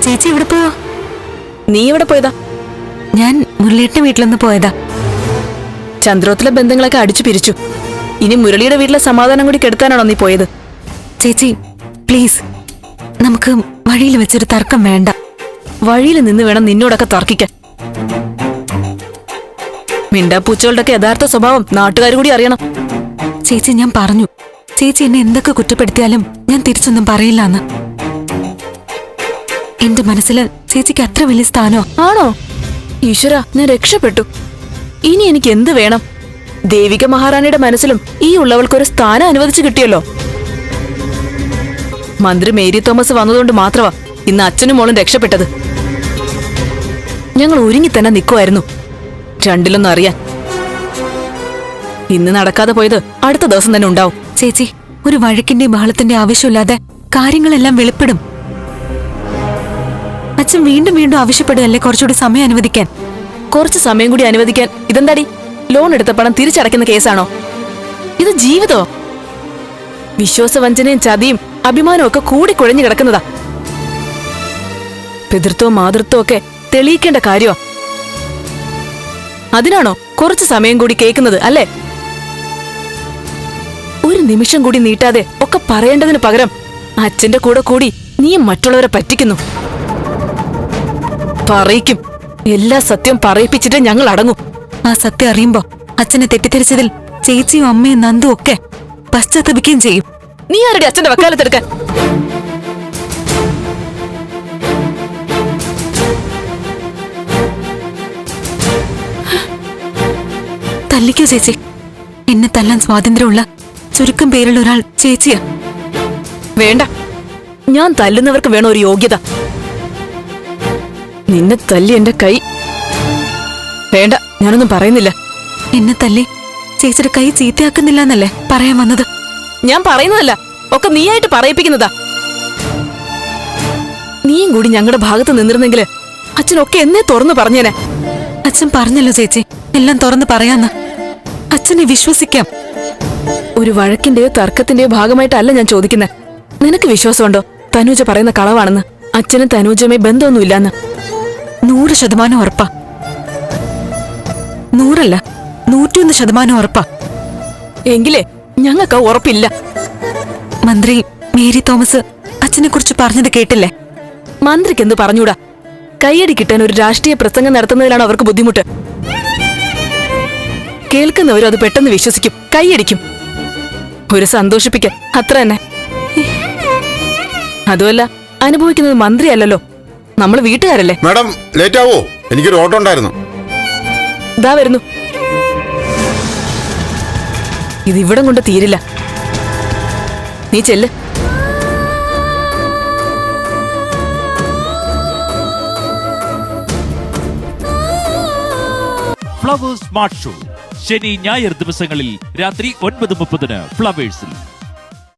ചേച്ചി എവിടെ പോയോ? നീ എവിടെ പോയതാ? ഞാൻ മുരളിയുടെ വീട്ടിലൊന്ന് പോയതാ. ചന്ദ്രോത്തിലെ ബന്ധങ്ങളൊക്കെ അടിച്ചു പിരിച്ചു. ഇനി മുരളിയുടെ വീട്ടിലെ സമാധാനം കൂടി കെടുത്താനാണോ നീ പോയത്? ചേച്ചി പ്ലീസ്, നമുക്ക് വഴിയിൽ വെച്ചൊരു തർക്കം വേണ്ട. വഴിയിൽ നിന്ന് വേണം നിന്നോടൊക്കെ തർക്കിക്കാൻ. മിണ്ടാപ്പൂച്ചകളുടെ യഥാർത്ഥ സ്വഭാവം നാട്ടുകാർ കൂടി അറിയണം. ചേച്ചി ഞാൻ പറഞ്ഞു, ചേച്ചി എന്നെ എന്തൊക്കെ കുറ്റപ്പെടുത്തിയാലും ഞാൻ തിരിച്ചൊന്നും പറയില്ലെന്ന്. എന്റെ മനസ്സില് ചേച്ചിക്ക് അത്ര വലിയ സ്ഥാനോ? ആണോ? ഈശ്വര, ഞാൻ രക്ഷപ്പെട്ടു. ഇനി എനിക്ക് എന്ത് വേണം? ദേവിക മഹാറാണിയുടെ മനസ്സിലും ഈ ഉള്ളവൾക്കൊരു സ്ഥാനം അനുവദിച്ചു കിട്ടിയല്ലോ. മന്ത്രി മേരി തോമസ് വന്നതുകൊണ്ട് മാത്രമാ ഇന്ന് അച്ഛനും മോളും രക്ഷപ്പെട്ടത്. ഞങ്ങൾ ഒരുങ്ങി തന്നെ നിൽക്കുമായിരുന്നു രണ്ടിലൊന്നും അറിയാൻ. ഇന്ന് നടക്കാതെ പോയത് അടുത്ത ദിവസം തന്നെ ഉണ്ടാവും. ചേച്ചി, ഒരു വഴക്കിന്റെ ബഹളത്തിന്റെ ആവശ്യമില്ലാതെ കാര്യങ്ങളെല്ലാം വെളിപ്പെടും. അച്ഛൻ വീണ്ടും വീണ്ടും ആവശ്യപ്പെടുകയല്ലേ കുറച്ചുകൂടി സമയം അനുവദിക്കാൻ. കുറച്ച് സമയം കൂടി അനുവദിക്കാൻ ഇതെന്താടി? ലോൺ എടുത്ത പണം തിരിച്ചടയ്ക്കുന്ന കേസാണോ ഇത്? ജീവിതോ? വിശ്വാസവഞ്ചനയും ചതിയും അഭിമാനവും ഒക്കെ കൂടി കുഴഞ്ഞു കിടക്കുന്നതാ. പിതൃത്വവും മാതൃത്വവും ഒക്കെ തെളിയിക്കേണ്ട കാര്യമാ. അതിനാണോ കുറച്ച് സമയം കൂടി കേൾക്കുന്നത് അല്ലേ? ഒരു നിമിഷം കൂടി നീട്ടാതെ ഒക്കെ പറയേണ്ടതിന് പകരം അച്ഛന്റെ കൂടെ കൂടി നീയും മറ്റുള്ളവരെ പറ്റിക്കുന്നു. പറയിക്കും, എല്ലാ സത്യം പറയിപ്പിച്ചിട്ട് ഞങ്ങൾ അടങ്ങും. ആ സത്യം അറിയുമ്പോ അച്ഛനെ തെറ്റിദ്ധരിച്ചതിൽ ചേച്ചിയും അമ്മയും നന്ദും ഒക്കെ പശ്ചാത്തപിക്കുകയും ചെയ്യും. നീ ആരുടെ അച്ഛന്റെ വക്കാലത്തെടുക്കാൻ? തല്ലിക്കോ ചേച്ചി. എന്നെ തല്ലാൻ സ്വാതന്ത്ര്യമുള്ള ചുരുക്കം പേരുള്ള ഒരാൾ ചേച്ചിയാ. വേണ്ട, ഞാൻ തല്ലുന്നവർക്ക് വേണം ഒരു യോഗ്യത. നിന്നെ തല്ലി എന്റെ കൈ. വേണ്ട, ഞാനൊന്നും പറയുന്നില്ല. എന്നെ തല്ലി ചേച്ചിയുടെ കൈ ചീത്തയാക്കുന്നില്ല എന്നല്ലേ പറയാൻ വന്നത്? ഞാൻ പറയുന്നതല്ല, ഒക്കെ നീയായിട്ട് പറയിപ്പിക്കുന്നതാ. നീയും കൂടി ഞങ്ങളുടെ ഭാഗത്ത് നിന്നിരുന്നെങ്കില് അച്ഛനൊക്കെ എന്നെ തുറന്നു പറഞ്ഞേനെ. അച്ഛൻ പറഞ്ഞല്ലോ ചേച്ചി, എല്ലാം തുറന്ന് പറയാന്ന്. അച്ഛനെ വിശ്വസിക്കാം. ഒരു വഴക്കിന്റെയോ തർക്കത്തിന്റെയോ ഭാഗമായിട്ടല്ല ഞാൻ ചോദിക്കുന്നത്. നിനക്ക് വിശ്വാസമുണ്ടോ തനൂജ പറയുന്ന കളവാണെന്ന്? അച്ഛനും തനൂജയുമായി ബന്ധമൊന്നുമില്ലാന്ന്? 100% ഉറപ്പാ. 100 101% ഉറപ്പാ. എങ്കിലേ ഞങ്ങൾക്ക് ഉറപ്പില്ല. മന്ത്രി മേരി തോമസ് അച്ഛനെ കുറിച്ച് പറഞ്ഞത് കേട്ടില്ലേ? മന്ത്രിക്ക് എന്ത് പറഞ്ഞൂടാ? കയ്യടി കിട്ടാൻ ഒരു രാഷ്ട്രീയ പ്രസംഗം നടത്തുന്നതിലാണ് അവർക്ക് ബുദ്ധിമുട്ട്. കേൾക്കുന്നവരും അത് പെട്ടെന്ന് വിശ്വസിക്കും, കൈയടിക്കും. ഒരു സന്തോഷിപ്പിക്കാൻ, അത്ര തന്നെ. അതുമല്ല, അനുഭവിക്കുന്നത് മന്ത്രിയല്ലല്ലോ, നമ്മൾ വീട്ടുകാരല്ലേ. മാഡം ലേറ്റ് ആവോ? എനിക്കൊരു ഓട്ടോ ഉണ്ടായിരുന്നു. ഇതാ വരുന്നു. ഇതിവിടം കൊണ്ട് തീരില്ല. നീ ചെല്ല്. ഫ്ലവേഴ്സ് സ്മാർട്ട് ഷോ ശനി ഞായർ ദിവസങ്ങളിൽ രാത്രി 9:30 ഫ്ലവേഴ്സിൽ.